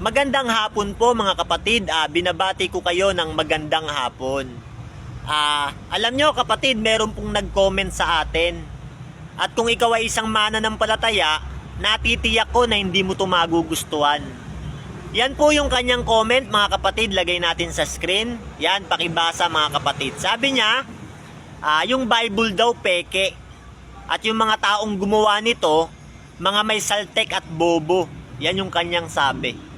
Magandang hapon po mga kapatid. Binabati ko kayo ng magandang hapon. Alam nyo kapatid, meron pong nag-comment sa atin. At kung ikaw ay isang mananampalataya, natitiyak ko na hindi mo ito magugustuhan. Yan po yung kanyang comment mga kapatid. Lagay natin sa screen. Yan, pakibasa mga kapatid. Sabi niya, yung Bible daw peke. At yung mga taong gumawa nito, mga may saltek at bobo. Yan yung kanyang sabi.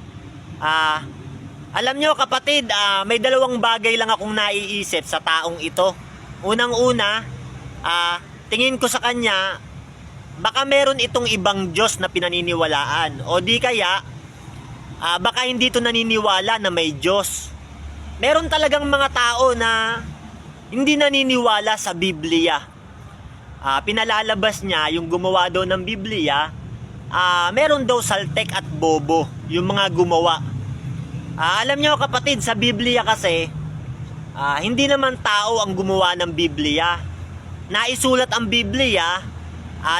Alam nyo kapatid, may dalawang bagay lang akong naiisip sa taong ito. Unang-una, tingin ko sa kanya, baka meron itong ibang Diyos na pinaniniwalaan. O di kaya, baka hindi ito naniniwala na may Diyos. Meron talagang mga tao na hindi naniniwala sa Biblia. Pinalalabas niya yung gumawa daw ng Biblia, meron daw saltek at bobo yung mga gumawa. Alam nyo kapatid, sa Biblia kasi, hindi naman tao ang gumawa ng Biblia. Naisulat ang Biblia,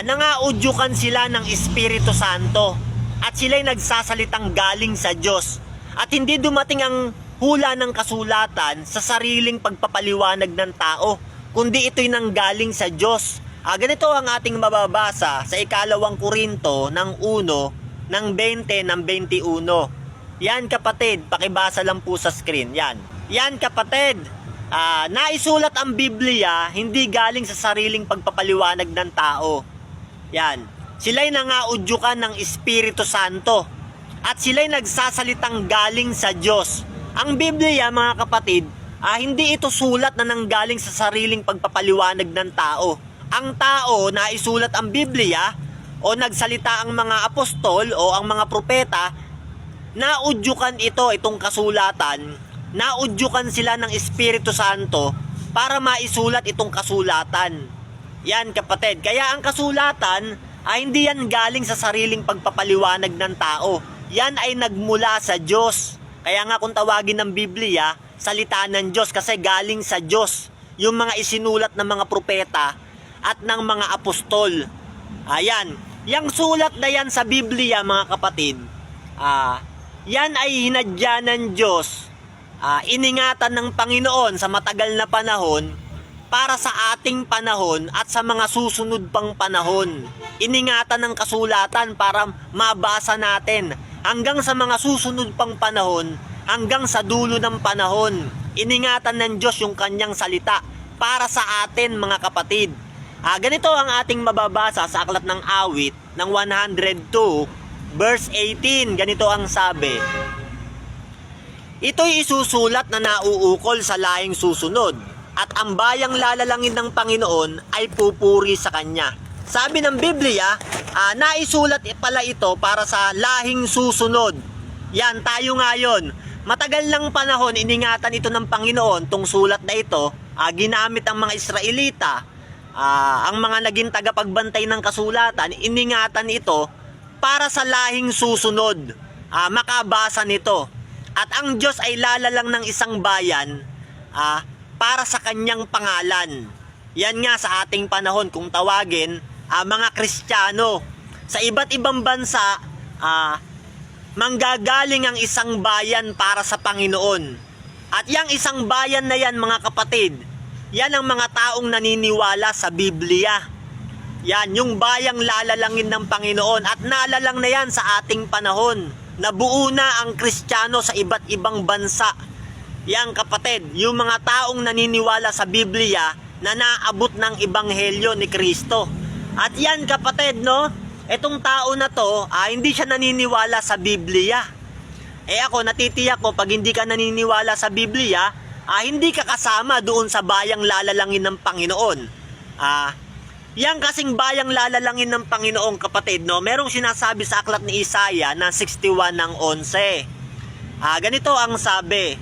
nangaudyukan sila ng Espiritu Santo at sila'y nagsasalitang galing sa Diyos. At hindi dumating ang hula ng kasulatan sa sariling pagpapaliwanag ng tao, kundi ito'y nanggaling sa Diyos. Ganito ang ating mababasa sa 2 Korinto ng 1 ng 20 ng 21. Yan kapatid, pakibasa lang po sa screen. Yan kapatid, naisulat ang Biblia hindi galing sa sariling pagpapaliwanag ng tao. Yan, sila'y nangaudyukan ng Espiritu Santo at sila'y nagsasalitang galing sa Diyos. Ang Biblia mga kapatid, hindi ito sulat na nanggaling sa sariling pagpapaliwanag ng tao. Ang tao na isulat ang Biblia o nagsalita ang mga apostol o ang mga propeta, naudyukan itong kasulatan, naudyukan sila ng Espiritu Santo para maisulat itong kasulatan. Yan kapatid, kaya ang kasulatan hindi yan galing sa sariling pagpapaliwanag ng tao. Yan ay nagmula sa Diyos. Kaya nga kung tawagin ng Biblia, salita ng Diyos kasi galing sa Diyos. Yung mga isinulat ng mga propeta at ng mga apostol. Ayan, yung sulat na yan sa Biblia mga kapatid, yan ay hinadya ng Diyos, iningatan ng Panginoon sa matagal na panahon para sa ating panahon at sa mga susunod pang panahon. Iningatan ng kasulatan para mabasa natin hanggang sa mga susunod pang panahon, hanggang sa dulo ng panahon. Iningatan ng Diyos yung kanyang salita para sa atin mga kapatid. Ganito ang ating mababasa sa Aklat ng Awit ng 102 verse 18. Ganito ang sabi, ito'y isusulat na nauukol sa laing susunod at ang bayang lalalangin ng Panginoon ay pupuri sa Kanya. Sabi ng Biblia, naisulat pala ito para sa lahing susunod. Yan, tayo ngayon. Matagal ng panahon, iningatan ito ng Panginoon, tong sulat na ito. Ginamit ang mga Israelita, ang mga naging tagapagbantay ng kasulatan, iningatan ito para sa lahing susunod, makabasa nito. At ang Diyos ay lalalang ng isang bayan para sa kanyang pangalan. Yan nga sa ating panahon kung tawagin, mga Kristiyano. Sa iba't ibang bansa, manggagaling ang isang bayan para sa Panginoon. At yang isang bayan na yan mga kapatid, yan ang mga taong naniniwala sa Biblia. Yan, yung bayang lalalangin ng Panginoon. At nalalang na yan sa ating panahon. Nabuo na ang Kristiyano sa iba't ibang bansa. Yan kapatid, yung mga taong naniniwala sa Biblia na naabot ng Ebanghelyo ni Kristo. At yan kapatid, no? Etong tao na to, hindi siya naniniwala sa Biblia. Ako, natitiyak ko, pag hindi ka naniniwala sa Biblia, hindi ka kasama doon sa bayang lalalangin ng Panginoon. Yang kasing bayang lalalangin ng Panginoon kapatid, no, merong sinasabi sa aklat ni Isaiah na 61 ng 11. Ganito ang sabi,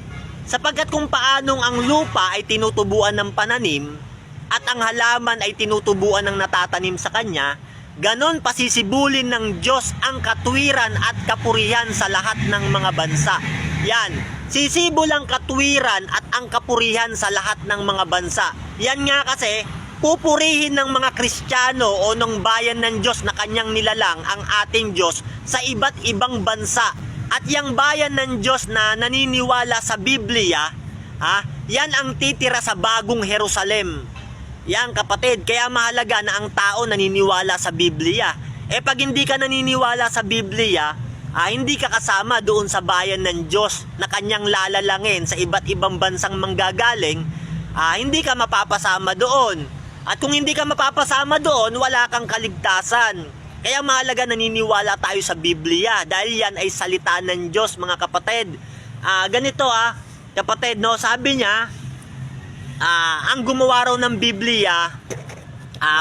sapagkat kung paanong ang lupa ay tinutubuan ng pananim at ang halaman ay tinutubuan ng natatanim sa kanya, ganon pasisibulin ng Diyos ang katwiran at kapurihan sa lahat ng mga bansa. Yan, sisibol ang katwiran at ang kapurihan sa lahat ng mga bansa. Yan nga kasi, pupurihin ng mga Kristiyano o ng bayan ng Diyos na kanyang nilalang ang ating Diyos sa iba't ibang bansa. At yang bayan ng Diyos na naniniwala sa Biblia, yan ang titira sa bagong Jerusalem. Yan kapatid, kaya mahalaga na ang tao naniniwala sa Biblia. Pag hindi ka naniniwala sa Biblia, hindi ka kasama doon sa bayan ng Diyos na kanyang lalalangin sa iba't ibang bansang manggagaling, hindi ka mapapasama doon. At kung hindi ka mapapasama doon, wala kang kaligtasan. Kaya mahalaga naniniwala tayo sa Biblia dahil yan ay salita ng Diyos mga kapatid. Ganito kapatid, no, sabi niya, ang gumawa raw ng Biblia,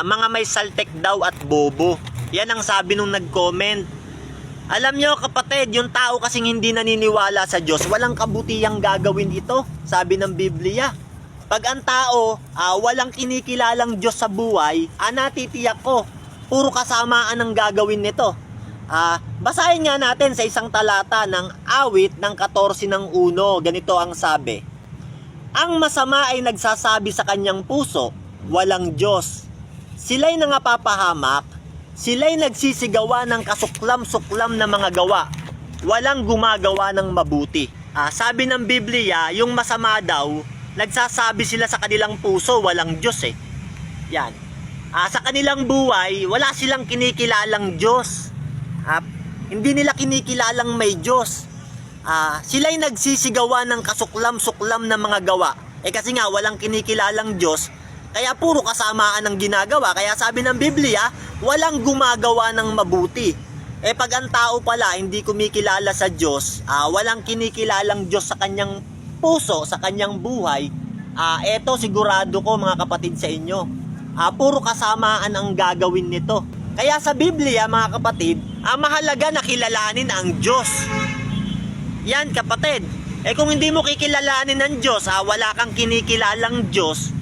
mga may saltek daw at bobo. Yan ang sabi nung nag-comment. Alam nyo kapatid, yung tao kasing hindi naniniwala sa Diyos, walang kabutihang gagawin ito, sabi ng Biblia. Pag ang tao, walang kinikilalang Diyos sa buhay, natitiyak ko, puro kasamaan ang gagawin nito. Basahin nga natin sa isang talata ng awit ng 14 ng 1. Ganito ang sabi. Ang masama ay nagsasabi sa kanyang puso, walang Diyos. Sila'y nangapapahamak, sila'y nagsisigawa ng kasuklam-suklam na mga gawa. Walang gumagawa ng mabuti. Sabi ng Biblia, yung masama daw, nagsasabi sila sa kanilang puso, walang Diyos Yan. Sa kanilang buhay, wala silang kinikilalang Diyos. Hindi nila kinikilalang may Diyos. Sila'y nagsisigawa ng kasuklam-suklam na mga gawa. Kasi nga, walang kinikilalang Diyos, kaya puro kasamaan ang ginagawa. Kaya sabi ng Biblia, walang gumagawa ng mabuti. Pag ang tao pala hindi kumikilala sa Diyos, walang kinikilalang Diyos sa kanyang puso, sa kanyang buhay, eto sigurado ko mga kapatid sa inyo, puro kasamaan ang gagawin nito. Kaya sa Biblia mga kapatid, mahalaga na kilalanin ang Diyos. Yan kapatid. Kung hindi mo kikilalanin ang Diyos, wala kang kinikilalang Diyos,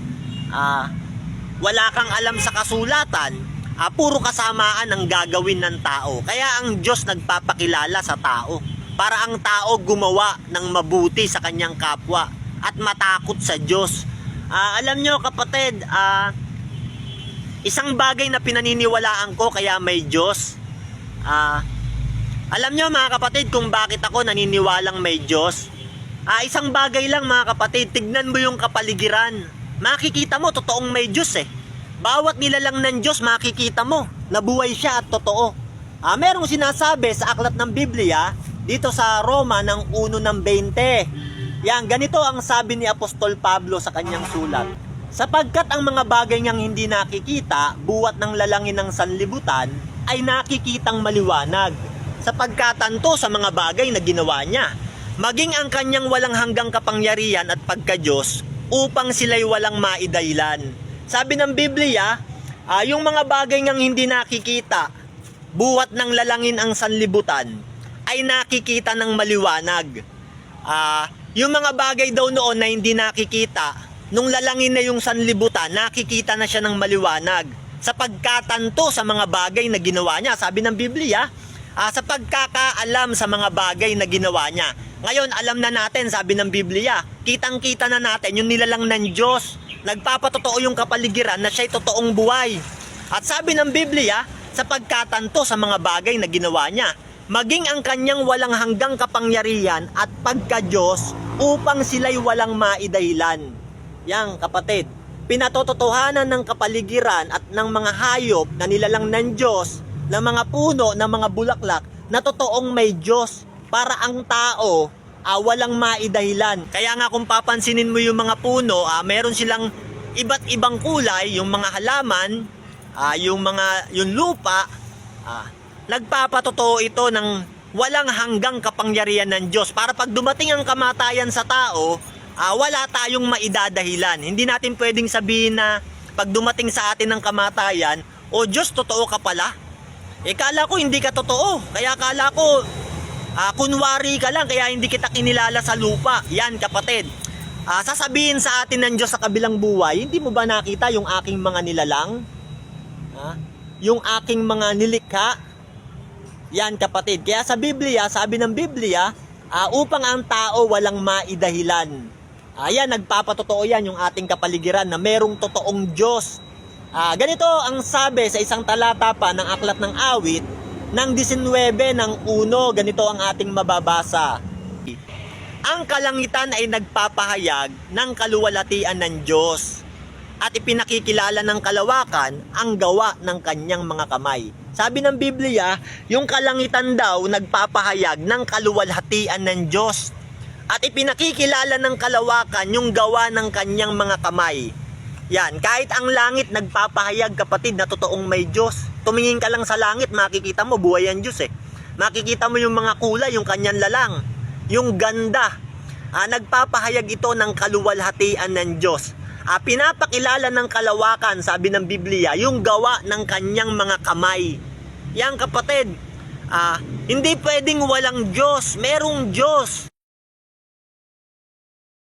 wala kang alam sa kasulatan, puro kasamaan ang gagawin ng tao. Kaya ang Diyos nagpapakilala sa tao para ang tao gumawa ng mabuti sa kanyang kapwa at matakot sa Diyos. Alam nyo kapatid, isang bagay na pinaniniwalaan ko kaya may Diyos. Alam nyo mga kapatid kung bakit ako naniniwalang may Diyos? Isang bagay lang mga kapatid, tignan mo yung kapaligiran. Makikita mo totoong may Diyos Bawat nilalang ng Diyos makikita mo na buhay siya at totoo. Merong sinasabi sa aklat ng Biblia dito sa Roma ng 1:20. Yan, ganito ang sabi ni Apostol Pablo sa kanyang sulat. Sapagkat ang mga bagay niyang hindi nakikita, buwat ng lalangin ng sanlibutan, ay nakikitang maliwanag, sa pagkatanto sa mga bagay na ginawa niya, maging ang kanyang walang hanggang kapangyarihan at pagka-Diyos, upang sila'y walang maidahilan. Sabi ng Biblia, yung mga bagay niyang hindi nakikita, buwat ng lalangin ang sanlibutan, ay nakikita ng maliwanag. Yung mga bagay daw noon na hindi nakikita, nung lalangin na yung sanlibutan, nakikita na siya ng maliwanag sa pagkatanto sa mga bagay na ginawa niya. Sabi ng Biblia, sa pagkakaalam sa mga bagay na ginawa niya. Ngayon, alam na natin, sabi ng Biblia, kitang-kita na natin yung nilalang ng Diyos. Nagpapatotoo yung kapaligiran na siya'y totoong buhay. At sabi ng Biblia, sa pagkatanto sa mga bagay na ginawa niya, maging ang kanyang walang hanggang kapangyarihan at pagka-Diyos upang sila'y walang maidahilan. Yang kapatid, pinatototohanan ng kapaligiran at ng mga hayop na nilalang ng Diyos, ng mga puno, ng mga bulaklak, na totoong may Diyos para ang tao walang maidahilan. Kaya nga kung papansinin mo yung mga puno, meron silang iba't ibang kulay, yung mga halaman, yung lupa, nagpapatotoo ito ng walang hanggang kapangyarihan ng Diyos para pag dumating ang kamatayan sa tao, wala tayong maidadahilan. Hindi natin pwedeng sabihin na pag dumating sa atin ang kamatayan, o Diyos, totoo ka pala. Kala ko hindi ka totoo. Kaya kala ko kunwari ka lang, kaya hindi kita kinilala sa lupa. Yan kapatid, sasabihin sa atin ng Diyos sa kabilang buhay, hindi mo ba nakita yung aking mga nilalang? Yung aking mga nilikha? Yan kapatid. Kaya sa Biblia, sabi ng Biblia, upang ang tao walang maidahilan. Ayan, nagpapatotoo yan yung ating kapaligiran na merong totoong Diyos. Ganito ang sabi sa isang talata pa ng aklat ng awit ng 19 ng 1, ganito ang ating mababasa. Ang kalangitan ay nagpapahayag ng kaluwalhatian ng Diyos at ipinakikilala ng kalawakan ang gawa ng kanyang mga kamay. Sabi ng Biblia, yung kalangitan daw nagpapahayag ng kaluwalhatian ng Diyos at ipinakikilala ng kalawakan yung gawa ng kanyang mga kamay. Yan, kahit ang langit nagpapahayag, kapatid, na totoong may Diyos. Tumingin ka lang sa langit, makikita mo buhay ang Diyos eh. Makikita mo yung mga kulay, yung kanyang lalang, yung ganda. Nagpapahayag ito ng kaluwalhatian ng Diyos. Pinapakilala ng kalawakan, sabi ng Biblia, yung gawa ng kanyang mga kamay. Yan, kapatid, hindi pwedeng walang Diyos. Merong Diyos.